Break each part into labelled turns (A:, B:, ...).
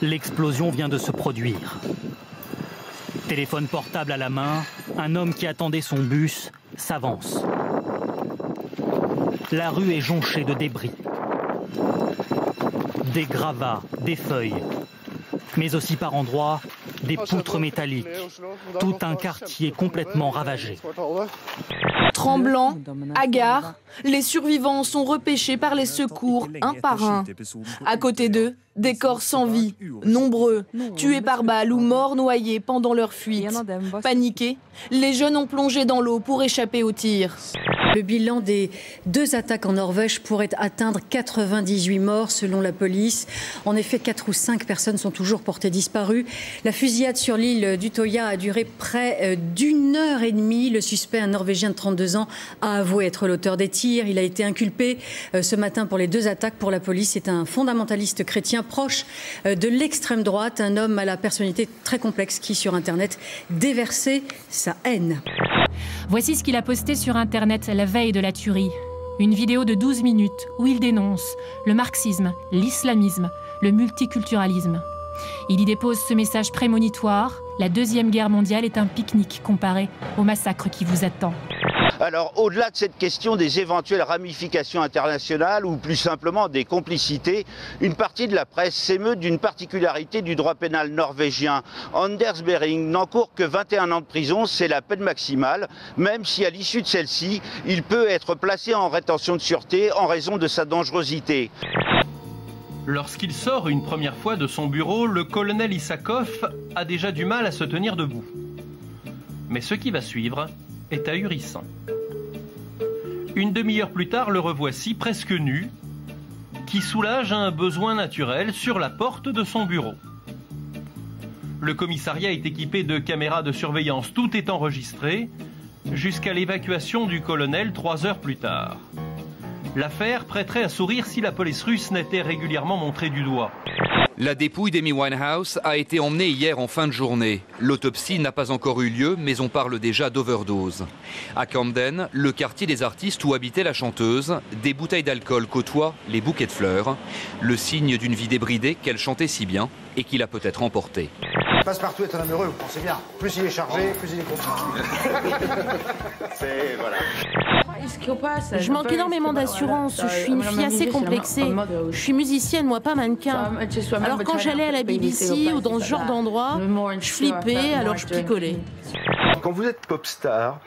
A: L'explosion vient de se produire. Téléphone portable à la main, un homme qui attendait son bus s'avance. La rue est jonchée de débris. Des gravats, des feuilles, mais aussi par endroits des poutres métalliques. Tout un quartier complètement ravagé.
B: Tremblants, hagards, les survivants sont repêchés par les secours un par un. À côté d'eux, des corps sans vie, nombreux, tués par balles ou morts noyés pendant leur fuite. Paniqués, les jeunes ont plongé dans l'eau pour échapper aux tirs.
C: Le bilan des 2 attaques en Norvège pourrait atteindre 98 morts selon la police. En effet, 4 ou 5 personnes sont toujours portées disparues. La fusillade sur l'île d'Utøya a duré près d'1 heure et demie. Le suspect, un Norvégien de 32 ans, a avoué être l'auteur des tirs. Il a été inculpé ce matin pour les 2 attaques. Pour la police, c'est un fondamentaliste chrétien proche de l'extrême droite, un homme à la personnalité très complexe qui, sur Internet, déversait sa haine.
D: Voici ce qu'il a posté sur Internet la veille de la tuerie. Une vidéo de 12 minutes où il dénonce le marxisme, l'islamisme, le multiculturalisme. Il y dépose ce message prémonitoire: la Deuxième Guerre mondiale est un pique-nique comparé au massacre qui vous attend.
E: Alors, au-delà de cette question des éventuelles ramifications internationales ou plus simplement des complicités, une partie de la presse s'émeut d'une particularité du droit pénal norvégien. Anders Behring n'encourt que 21 ans de prison, c'est la peine maximale, même si à l'issue de celle-ci, il peut être placé en rétention de sûreté en raison de sa dangerosité.
F: Lorsqu'il sort une première fois de son bureau, le colonel Isakov a déjà du mal à se tenir debout. Mais ce qui va suivre est ahurissant. Une demi-heure plus tard, le revoici presque nu, qui soulage un besoin naturel sur la porte de son bureau. Le commissariat est équipé de caméras de surveillance, tout est enregistré, jusqu'à l'évacuation du colonel 3 heures plus tard. L'affaire prêterait à sourire si la police russe n'était régulièrement montrée du doigt.
G: La dépouille d'Amy Winehouse a été emmenée hier en fin de journée. L'autopsie n'a pas encore eu lieu, mais on parle déjà d'overdose. À Camden, le quartier des artistes où habitait la chanteuse, des bouteilles d'alcool côtoient les bouquets de fleurs, le signe d'une vie débridée qu'elle chantait si bien et qu'il a peut-être emporté.
H: Passepartout est un homme heureux, vous pensez bien. Plus il est chargé, plus il est content.
E: C'est voilà.
B: Je manque énormément d'assurance, je suis une fille assez complexée. Je suis musicienne, moi, pas mannequin. Alors quand j'allais à la BBC ou dans ce genre d'endroit, je flippais, alors je picolais.
I: Quand vous êtes pop star,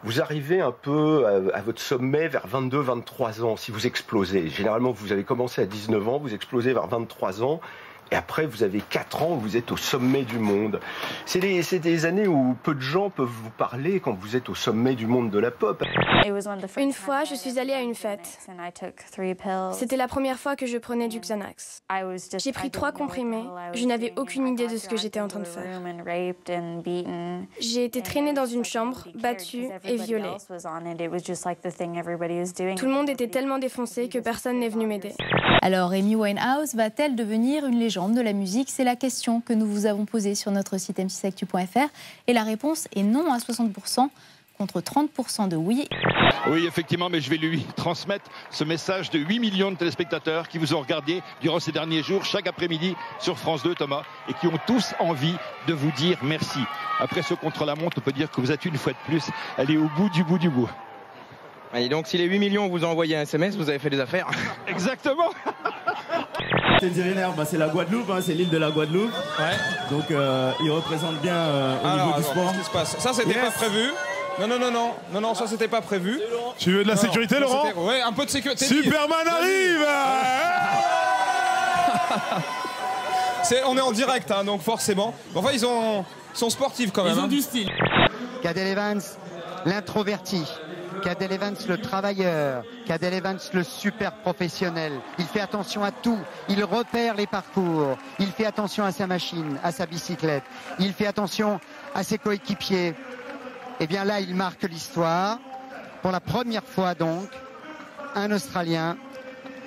I: vous arrivez un peu à votre sommet vers 22-23 ans, si vous explosez. Généralement, vous avez commencé à 19 ans, vous explosez vers 23 ans. Et après, vous avez 4 ans où vous êtes au sommet du monde. C'est des années où peu de gens peuvent vous parler quand vous êtes au sommet du monde de la pop.
J: Une fois, je suis allée à une fête. C'était la première fois que je prenais du Xanax. J'ai pris 3 comprimés. Je n'avais aucune idée de ce que j'étais en train de faire. J'ai été traînée dans une chambre, battue et violée. Tout le monde était tellement défoncé que personne n'est venu m'aider.
K: Alors, Amy Winehouse va-t-elle devenir une légende de la musique? C'est la question que nous vous avons posée sur notre site m6actu.fr. Et la réponse est non à 60%, contre 30% de oui.
L: Oui, effectivement, mais je vais lui transmettre ce message de 8 millions de téléspectateurs qui vous ont regardé durant ces derniers jours, chaque après-midi sur France 2, Thomas, et qui ont tous envie de vous dire merci. Après ce contre-la-montre, on peut dire que vous êtes une fois de plus allé au bout du bout du bout.
M: Et donc, si les 8 millions vous ont envoyé un SMS, vous avez fait des affaires.
L: Exactement.
N: C'est la Guadeloupe, hein, c'est l'île de la Guadeloupe.
M: Ouais.
N: Donc, il représente bien au niveau du sport.
M: Qu'est-ce qui se passe? Ça, c'était pas prévu. Non, ça, c'était pas prévu.
O: Tu veux de la sécurité, Laurent?
M: Ouais, un peu de sécurité.
O: Superman arrive.
M: On est en direct, hein, donc forcément. Enfin, ils sont sportifs quand même.
B: Ils ont du style.
P: Cadel Evans, l'introverti. Cadel Evans, le travailleur. Cadel Evans, le super professionnel. Il fait attention à tout. Il repère les parcours. Il fait attention à sa machine, à sa bicyclette. Il fait attention à ses coéquipiers. Et bien là, il marque l'histoire. Pour la première fois donc, un Australien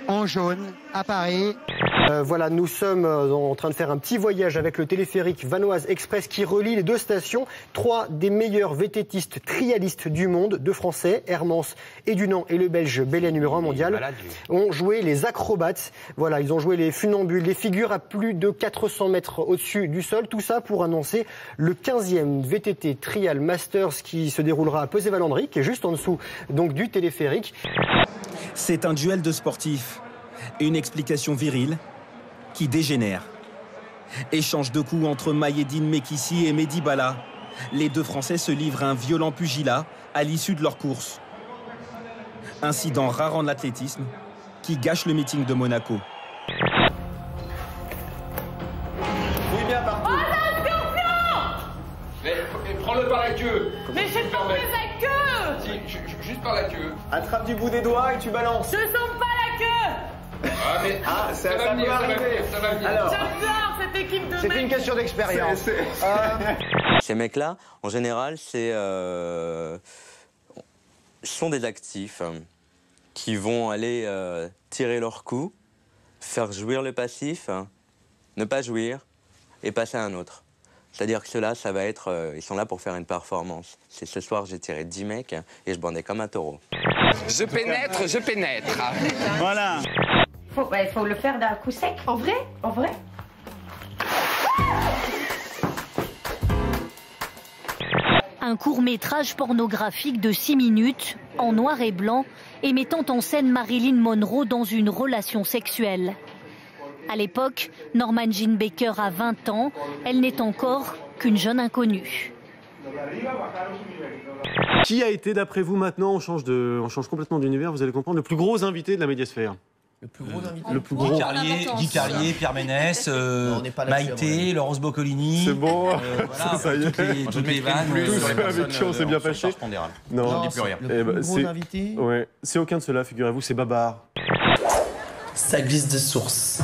P: en jaune à Paris.
Q: Voilà, nous sommes en train de faire un petit voyage avec le téléphérique Vanoise Express qui relie les deux stations. 3 des meilleurs VTTistes trialistes du monde, 2 Français, Hermance et Dunant et le Belge Bélé, numéro 1 mondial, ont joué les acrobates. Voilà, ils ont joué les funambules, les figures à plus de 400 mètres au-dessus du sol. Tout ça pour annoncer le 15e VTT Trial Masters qui se déroulera à Pesé-Valandry, qui est juste en dessous donc, du téléphérique.
R: C'est un duel de sportifs. Une explication virile qui dégénère. Échange de coups entre Maïeddine Mekissi et Mehdi Bala. Les 2 Français se livrent un violent pugilat à l'issue de leur course. Incident rare en athlétisme qui gâche le meeting de Monaco.
S: Oui, bien partout.
T: Oh, c'est un scorpion!
S: Mais prends-le par la queue.
T: Mais j'ai pas pris la queue!
S: Si, juste par la queue.
H: Attrape du bout des doigts et tu balances.
T: Je sens pas la queue!
S: Ah, mais ça va venir, ça va venir.
T: J'adore cette équipe de mecs.
H: C'était une question d'expérience.
U: Ces mecs-là, en général, sont des actifs qui vont aller tirer leur coup, faire jouir le passif, ne pas jouir et passer à un autre. C'est-à-dire que ceux-là, ça va être, ils sont là pour faire une performance. C'est ce soir, j'ai tiré 10 mecs et je bandais comme un taureau.
S: Je pénètre, je pénètre.
U: Voilà.
T: Il faut le faire d'un coup sec. En vrai? En vrai?
V: Un court-métrage pornographique de 6 minutes, en noir et blanc, et mettant en scène Marilyn Monroe dans une relation sexuelle. À l'époque, Norma Jean Baker a 20 ans, elle n'est encore qu'une jeune inconnue.
W: Qui a été, d'après vous, maintenant, on change complètement d'univers, vous allez comprendre, le plus gros invité de la médiasphère?
X: Le plus gros invité.
W: Le plus gros.
X: Guy Carlier, Pierre Ménès, Maïté, Laurence Boccolini.
W: C'est bon,
X: voilà,
W: ça y est.
X: toutes les vannes.
W: Tous ceux avec qui on s'est bien fâché.
X: Non, on dit plus rien.
W: Le plus gros invité. Ouais, c'est aucun de ceux-là, figurez-vous, c'est Babar.
X: Ça glisse de source.